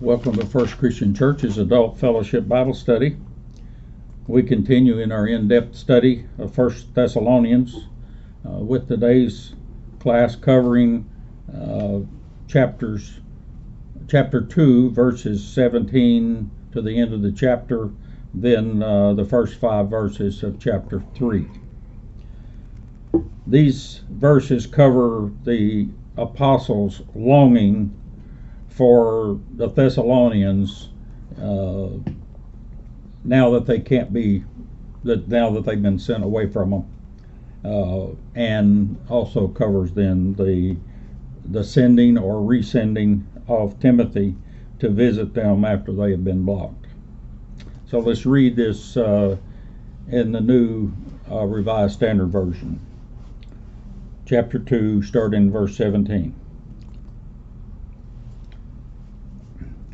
Welcome to First Christian Church's Adult Fellowship Bible Study. We continue in our in-depth study of First Thessalonians with today's class covering chapter 2, verses 17 to the end of the chapter, then the first 5 verses of chapter 3. These verses cover the apostles' longing for the Thessalonians now that they can't be, now that they've been sent away from them, and also covers then the sending or resending of Timothy to visit them after they have been blocked. So let's read this in the New Revised Standard Version. Chapter 2, starting in verse 17.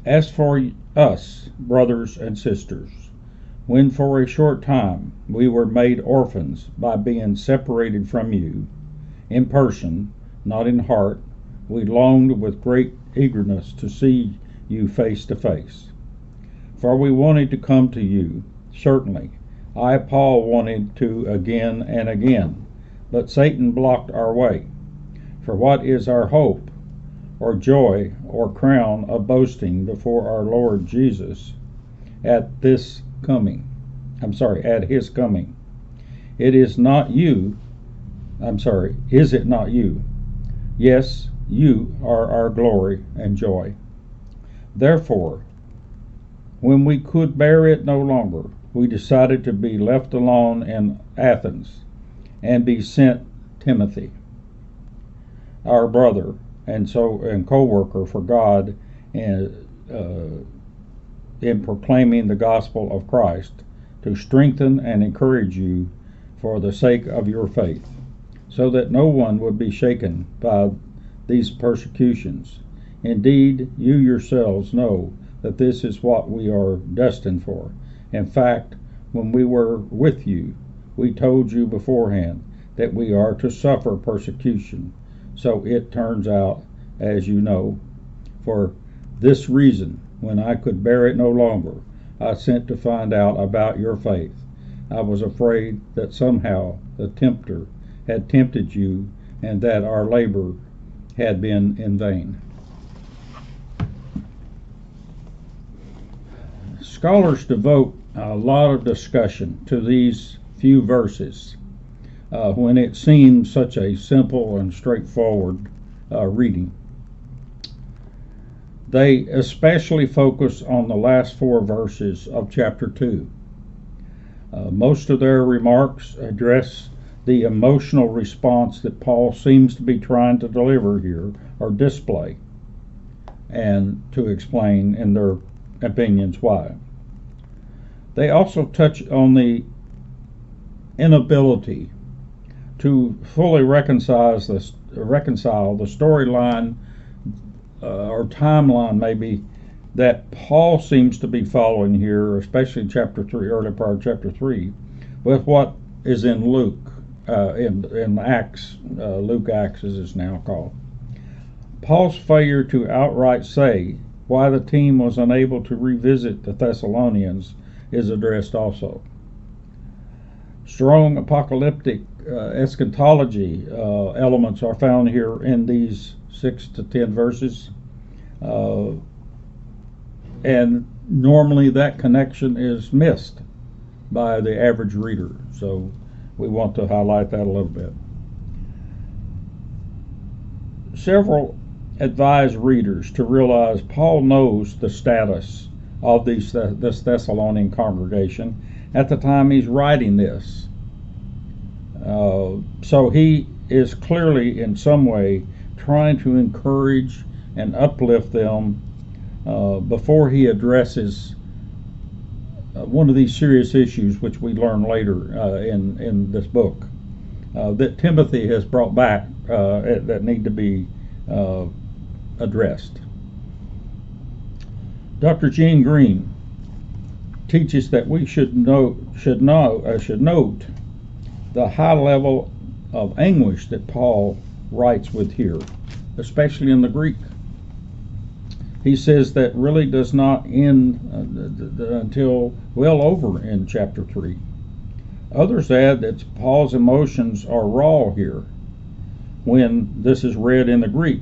As for us, brothers and sisters, when for a short time we were made orphans by being separated from you, in person, not in heart, we longed with great eagerness to see you face to face. For we wanted to come to you, certainly. I, Paul, wanted to again and again, but Satan blocked our way. For what is our hope, or joy, or crown of boasting before our Lord Jesus at his coming? Is it not you? Yes, you are our glory and joy. Therefore, when we could bear it no longer, we decided to be left alone in Athens and be sent Timothy, our brother and co-worker for God in proclaiming the gospel of Christ, to strengthen and encourage you for the sake of your faith, so that no one would be shaken by these persecutions. Indeed, you yourselves know that this is what we are destined for. In fact, when we were with you, we told you beforehand that we are to suffer persecution. So it turns out, as you know. For this reason, when I could bear it no longer, I sent to find out about your faith. I was afraid that somehow the tempter had tempted you, and that our labor had been in vain. Scholars devote a lot of discussion to these few verses when it seems such a simple and straightforward reading. They especially focus on the last 4 verses of chapter 2. Most of their remarks address the emotional response that Paul seems to be trying to deliver here, or display, and to explain in their opinions why. They also touch on the inability to fully reconcile the storyline or timeline, maybe, that Paul seems to be following here, especially in chapter 3, early part of chapter 3, with what is in Luke, in Acts, Luke Acts as it's now called. Paul's failure to outright say why the team was unable to revisit the Thessalonians is addressed also. Strong apocalyptic eschatology elements are found here in these 6 to 10 verses, and normally that connection is missed by the average reader, so we want to highlight that a little bit. Several advise readers to realize Paul knows the status of this Thessalonian congregation at the time he's writing this. So he is clearly in some way trying to encourage and uplift them before he addresses one of these serious issues, which we learn later in this book, that Timothy has brought back that need to be addressed. Dr. Gene Green teaches that we should note the high level of anguish that Paul writes with here, especially in the Greek. he says that really does not end until well over in chapter 3. Others add that Paul's emotions are raw here when this is read in the Greek,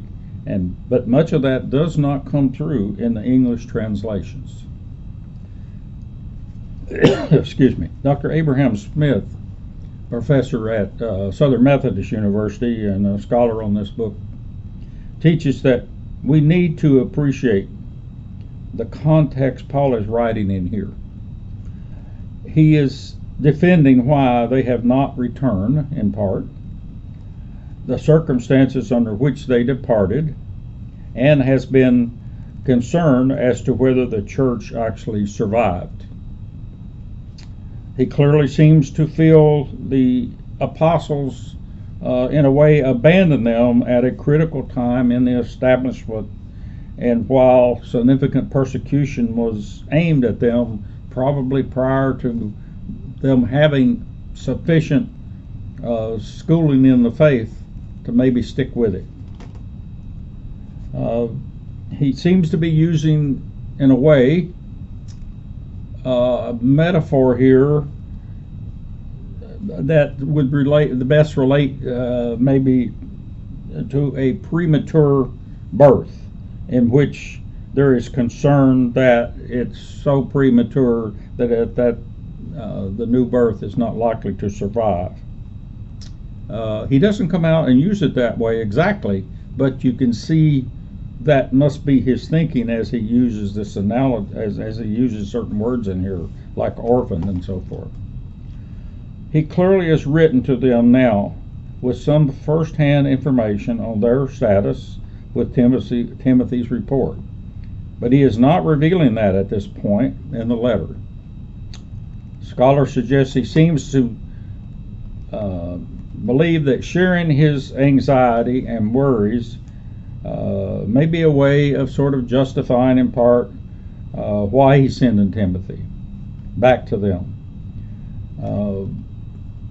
but much of that does not come through in the English translations. Excuse me. Dr. Abraham Smith, professor at Southern Methodist University and a scholar on this book, teaches that we need to appreciate the context Paul is writing in here. He is defending why they have not returned, in part, the circumstances under which they departed, and has been concerned as to whether the church actually survived. He clearly seems to feel the apostles, in a way, abandoned them at a critical time in the establishment, and while significant persecution was aimed at them, probably prior to them having sufficient schooling in the faith to maybe stick with it. He seems to be using, in a way, a metaphor here that would relate maybe to a premature birth, in which there is concern that it's so premature that the new birth is not likely to survive. He doesn't come out and use it that way exactly, but you can see that must be his thinking as he uses this analogy, as he uses certain words in here, like orphan and so forth. He clearly has written to them now with some first-hand information on their status with Timothy's report, but he is not revealing that at this point in the letter. Scholars suggest he seems to believe that sharing his anxiety and worries may be a way of sort of justifying in part why he's sending Timothy back to them.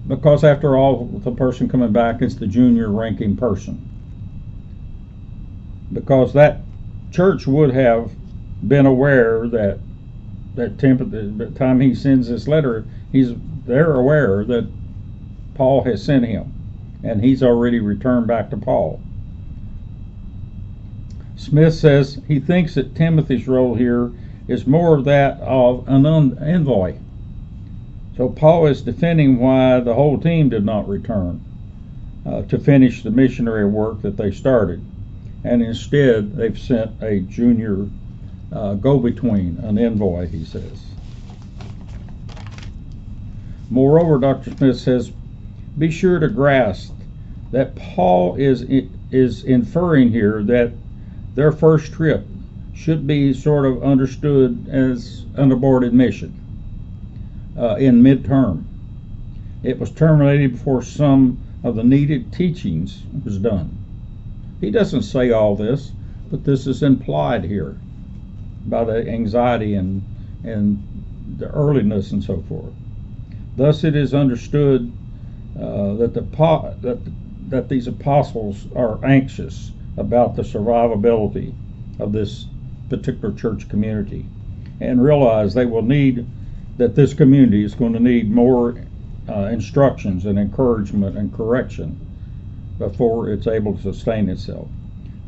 Because after all, the person coming back is the junior ranking person. Because that church would have been aware that Timothy, by the time he sends this letter, they're aware that Paul has sent him, and he's already returned back to Paul. Smith says he thinks that Timothy's role here is more that of an envoy. So Paul is defending why the whole team did not return to finish the missionary work that they started, and instead they've sent a junior go-between, an envoy, he says. Moreover, Dr. Smith says, be sure to grasp that Paul is inferring here that their first trip should be sort of understood as an aborted mission in midterm. It was terminated before some of the needed teachings was done. He doesn't say all this, but this is implied here by the anxiety and the earliness and so forth. Thus it is understood that these apostles are anxious about the survivability of this particular church community, and realize they will need, that this community is going to need more instructions and encouragement and correction before it's able to sustain itself.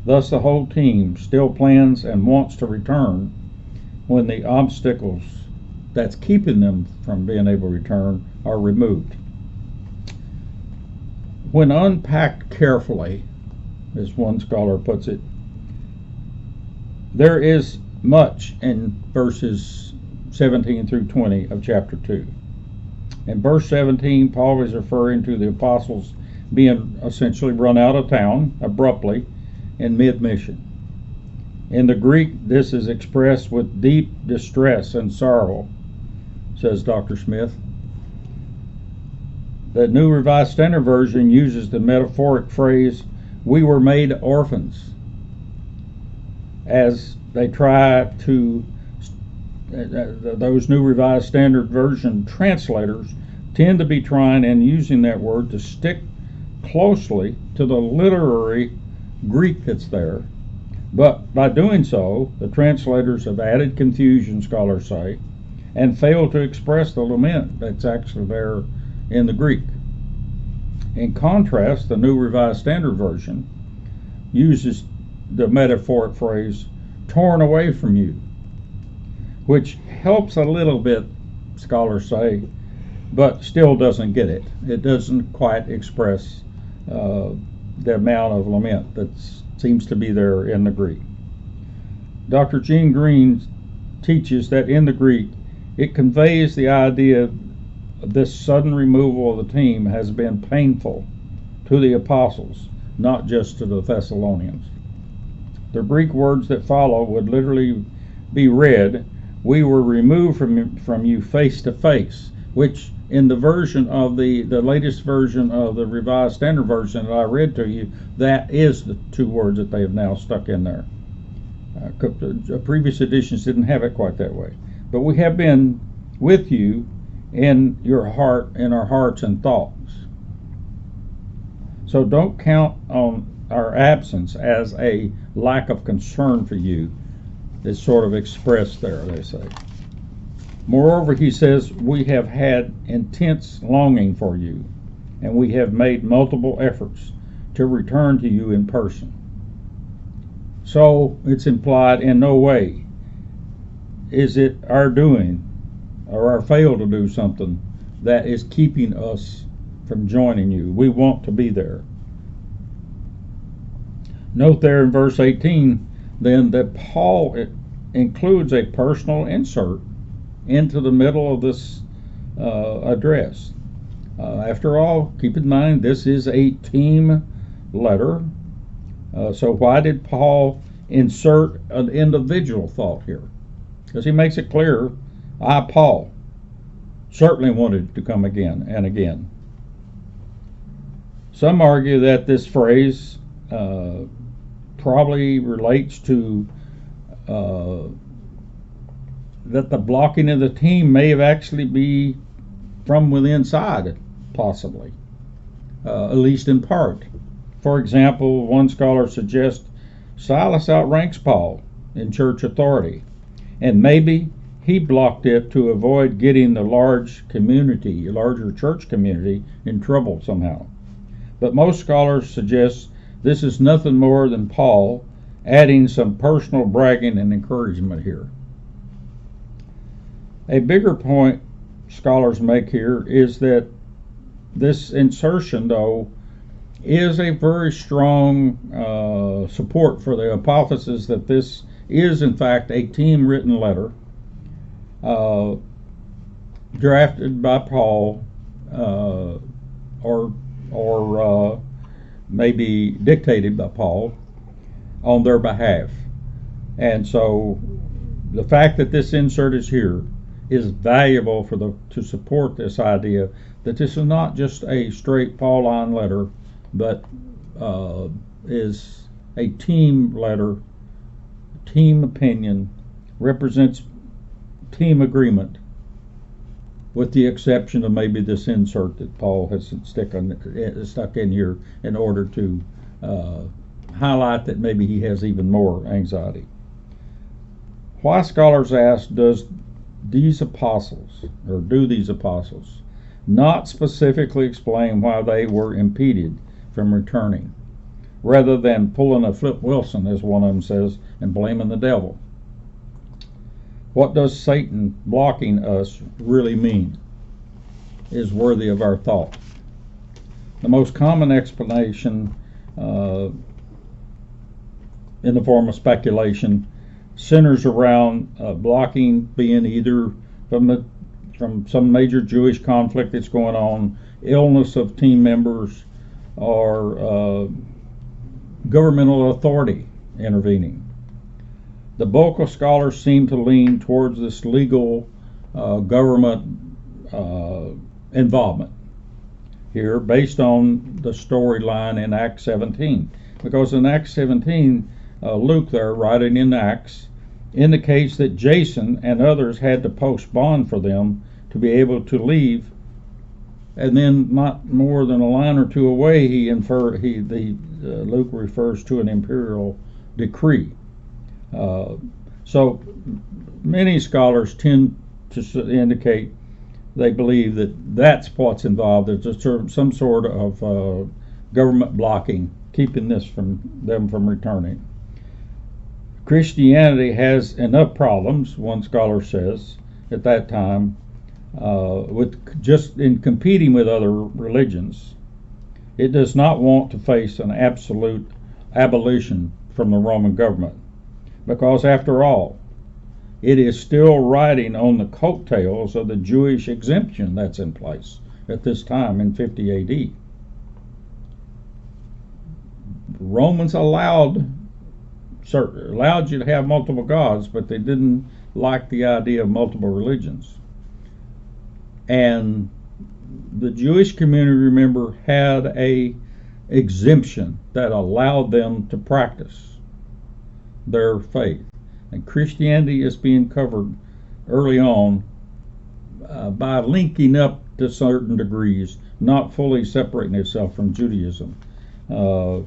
Thus the whole team still plans and wants to return when the obstacles that's keeping them from being able to return are removed. When unpacked carefully, as one scholar puts it, there is much in verses 17 through 20 of chapter 2. In verse 17, Paul is referring to the apostles being essentially run out of town abruptly in mid-mission. In the Greek, this is expressed with deep distress and sorrow, says Dr. Smith. The New Revised Standard Version uses the metaphoric phrase, we were made orphans, as they try to, those New Revised Standard Version translators tend to be trying and using that word to stick closely to the literary Greek that's there, But by doing so, the translators have added confusion, scholars say, and failed to express the lament that's actually there in the Greek. In contrast, the New Revised Standard Version uses the metaphoric phrase, torn away from you, which helps a little bit, scholars say, but still doesn't get it. It doesn't quite express the amount of lament that seems to be there in the Greek. Dr. Gene Green teaches that in the Greek, it conveys the idea of this sudden removal of the team has been painful to the apostles, not just to the Thessalonians. The Greek words that follow would literally be read, "We were removed from you face to face," which in the version of the latest version of the Revised Standard Version that I read to you, that is the two words that they have now stuck in there. Previous editions didn't have it quite that way. But we have been with you in your heart, in our hearts and thoughts. So don't count on our absence as a lack of concern for you. It's sort of expressed there, they say. Moreover, he says, we have had intense longing for you, and we have made multiple efforts to return to you in person. So it's implied in no way is it our doing or our fail to do something that is keeping us from joining you. We want to be there. Note there in verse 18 then that Paul includes a personal insert into the middle of this address. After all, keep in mind this is a team letter. So why did Paul insert an individual thought here? Because he makes it clear, I, Paul, certainly wanted to come again and again. Some argue that this phrase probably relates to that the blocking of the team may have actually be from within inside, possibly, at least in part. For example, one scholar suggests Silas outranks Paul in church authority, and maybe he blocked it to avoid getting the larger church community in trouble somehow. But most scholars suggest this is nothing more than Paul adding some personal bragging and encouragement here. A bigger point scholars make here is that this insertion, though, is a very strong support for the hypothesis that this is, in fact, a team-written letter drafted by Paul or maybe dictated by Paul on their behalf. And so the fact that this insert is here is valuable to support this idea that this is not just a straight Pauline letter, but is a team letter, team opinion, represents team agreement, with the exception of maybe this insert that Paul has stuck in here in order to highlight that maybe he has even more anxiety. Why, scholars ask, do these apostles not specifically explain why they were impeded from returning, rather than pulling a Flip Wilson, as one of them says, and blaming the devil? What does Satan blocking us really mean is worthy of our thought. The most common explanation in the form of speculation centers around blocking being either from some major Jewish conflict that's going on, illness of team members, or governmental authority intervening. The bulk of scholars seem to lean towards this legal government involvement here based on the storyline in Acts 17. Because in Acts 17, Luke there, writing in Acts, indicates that Jason and others had to post bond for them to be able to leave, and then not more than a line or two away, Luke refers to an imperial decree So many scholars tend to indicate they believe that that's what's involved. There's some sort of government blocking, keeping this from them from returning. Christianity has enough problems, one scholar says, at that time, with just in competing with other religions. It does not want to face an absolute abolition from the Roman government, because after all, it is still riding on the coattails of the Jewish exemption that's in place at this time in 50 AD. Romans allowed you to have multiple gods, but they didn't like the idea of multiple religions. And the Jewish community, remember, had a exemption that allowed them to practice their faith. And Christianity is being covered early on by linking up to certain degrees, not fully separating itself from Judaism, although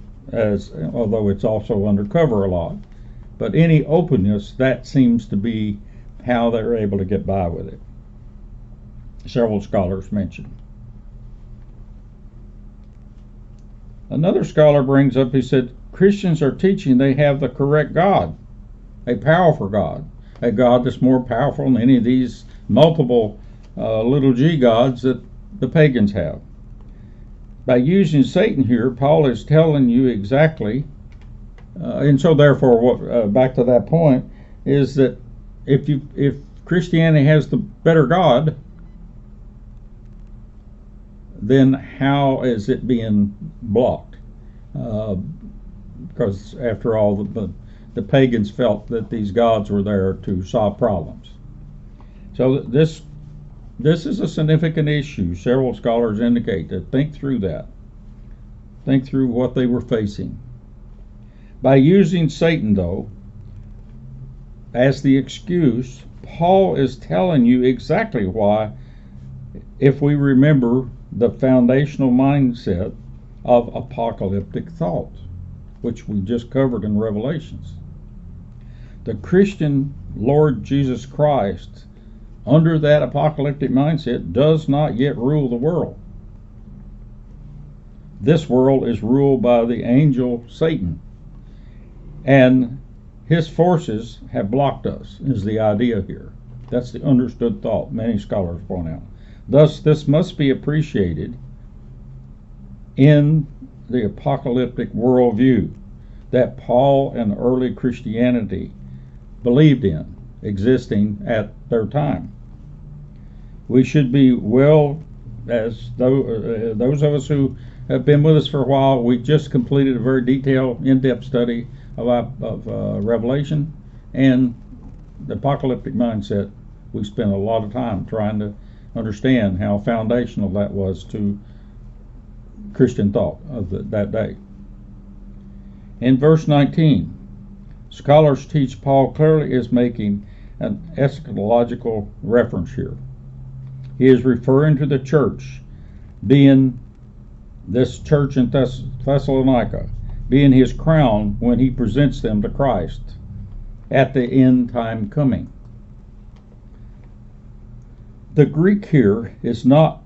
it's also undercover a lot. But any openness, that seems to be how they're able to get by with it. Several scholars mention. Another scholar brings up, he said, Christians are teaching they have the correct God, a powerful God, a God that's more powerful than any of these multiple little g gods that the pagans have. By using Satan here, Paul is telling you exactly, and so therefore, back to that point, is that if Christianity has the better God, then how is it being blocked? Because after all, the pagans felt that these gods were there to solve problems. So this is a significant issue. Several scholars indicate that. Think through that. Think through what they were facing. By using Satan, though, as the excuse, Paul is telling you exactly why, if we remember the foundational mindset of apocalyptic thought, which we just covered in Revelations. The Christian Lord Jesus Christ, under that apocalyptic mindset, does not yet rule the world. This world is ruled by the angel Satan, and his forces have blocked us, is the idea here. That's the understood thought, many scholars point out. Thus, this must be appreciated in the apocalyptic worldview that Paul and early Christianity believed in, existing at their time. We should be as those of us who have been with us for a while, we just completed a very detailed, in-depth study of Revelation and the apocalyptic mindset. We spent a lot of time trying to understand how foundational that was to Christian thought of that day. In verse 19, scholars teach Paul clearly is making an eschatological reference here. He is referring to the church, being this church in Thessalonica, being his crown when he presents them to Christ at the end time coming. The Greek here is not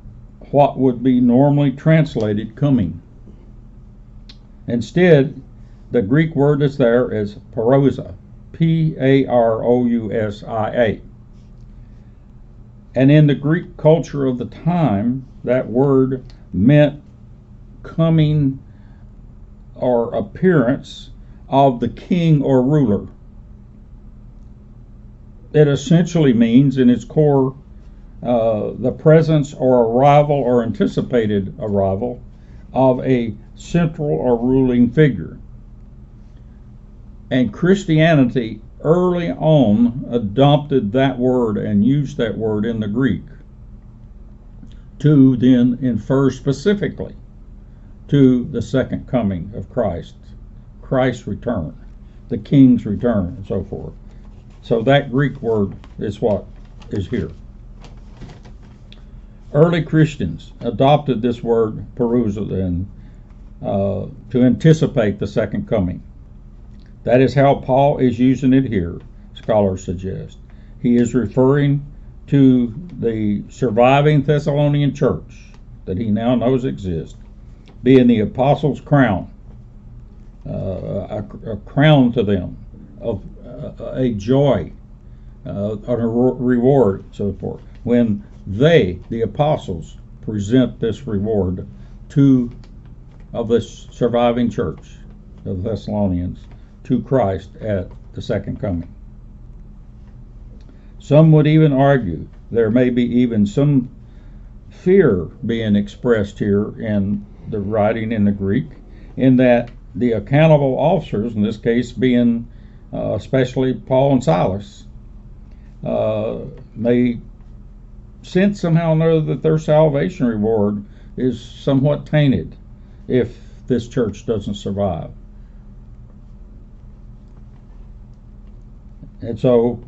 what would be normally translated coming. Instead, the Greek word that's there is parousia, P-A-R-O-U-S-I-A. And in the Greek culture of the time, that word meant coming or appearance of the king or ruler. It essentially means, in its core, the presence or arrival or anticipated arrival of a central or ruling figure. And Christianity early on adopted that word and used that word in the Greek to then infer specifically to the second coming of Christ, Christ's return, the king's return, and so forth. So that Greek word is what is here. Early Christians adopted this word parousia then to anticipate the second coming. That is how Paul is using it here, scholars suggest. He is referring to the surviving Thessalonian church that he now knows exists, being the apostles' crown, a crown to them of a joy, a reward, so forth. When they, the apostles, present this reward of this surviving church of the Thessalonians to Christ at the second coming. Some would even argue there may be even some fear being expressed here in the writing in the Greek, in that the accountable officers, in this case being especially Paul and Silas, may sense somehow or another that their salvation reward is somewhat tainted if this church doesn't survive. And so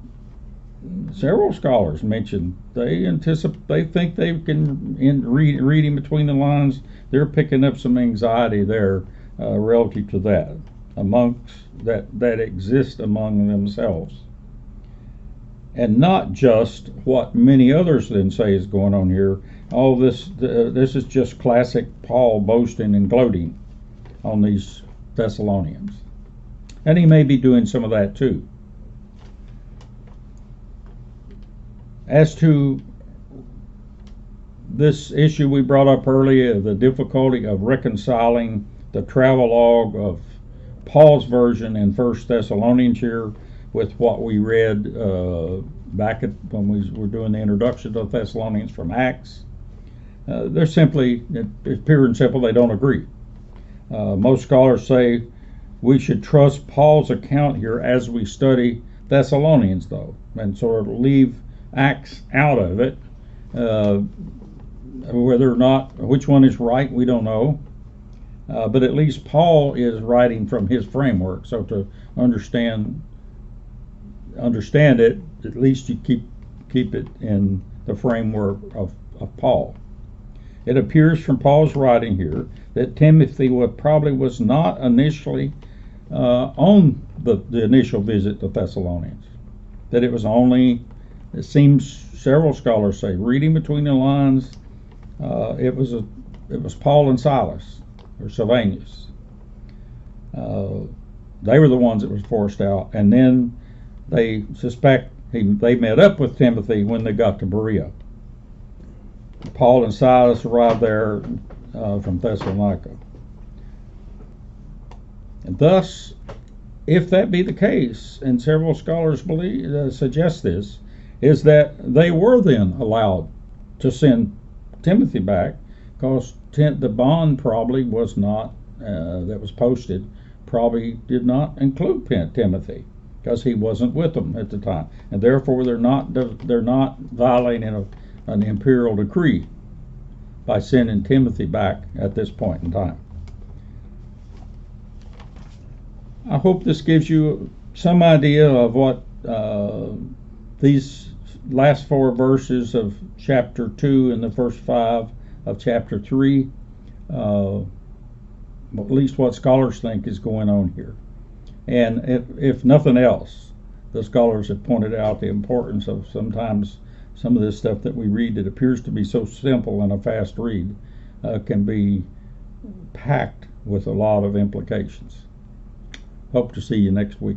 several scholars mentioned they think they can, in reading between the lines, they're picking up some anxiety there relative to that that exists among themselves, and not just what many others then say is going on here. All this is just classic Paul boasting and gloating on these Thessalonians, and he may be doing some of that too. As to this issue we brought up earlier, the difficulty of reconciling the travelogue of Paul's version in 1 Thessalonians here with what we read back when we were doing the introduction to Thessalonians from Acts, they're simply, it's pure and simple, they don't agree. Most scholars say we should trust Paul's account here as we study Thessalonians, though, and sort of leave Acts out of it. Whether or not which one is right, we don't know. But at least Paul is writing from his framework. So to understand it, at least you keep it in the framework of Paul. It appears from Paul's writing here that Timothy probably was not initially on the initial visit to Thessalonians. That it was only, it seems several scholars say, reading between the lines, it was Paul and Silas, or Silvanus. They were the ones that was forced out, and then they suspect they met up with Timothy when they got to Berea. Paul and Silas arrived there from Thessalonica. And thus, if that be the case, and several scholars suggest this, is that they were then allowed to send Timothy back, because the bond probably was not, that was posted, probably did not include Timothy, because he wasn't with them at the time, and therefore they're not violating an imperial decree by sending Timothy back at this point in time. I hope this gives you some idea of what these last 4 verses of chapter 2 and the first 5 of chapter 3, at least what scholars think is going on here. And if nothing else, the scholars have pointed out the importance of sometimes some of this stuff that we read that appears to be so simple and a fast read can be packed with a lot of implications. Hope to see you next week.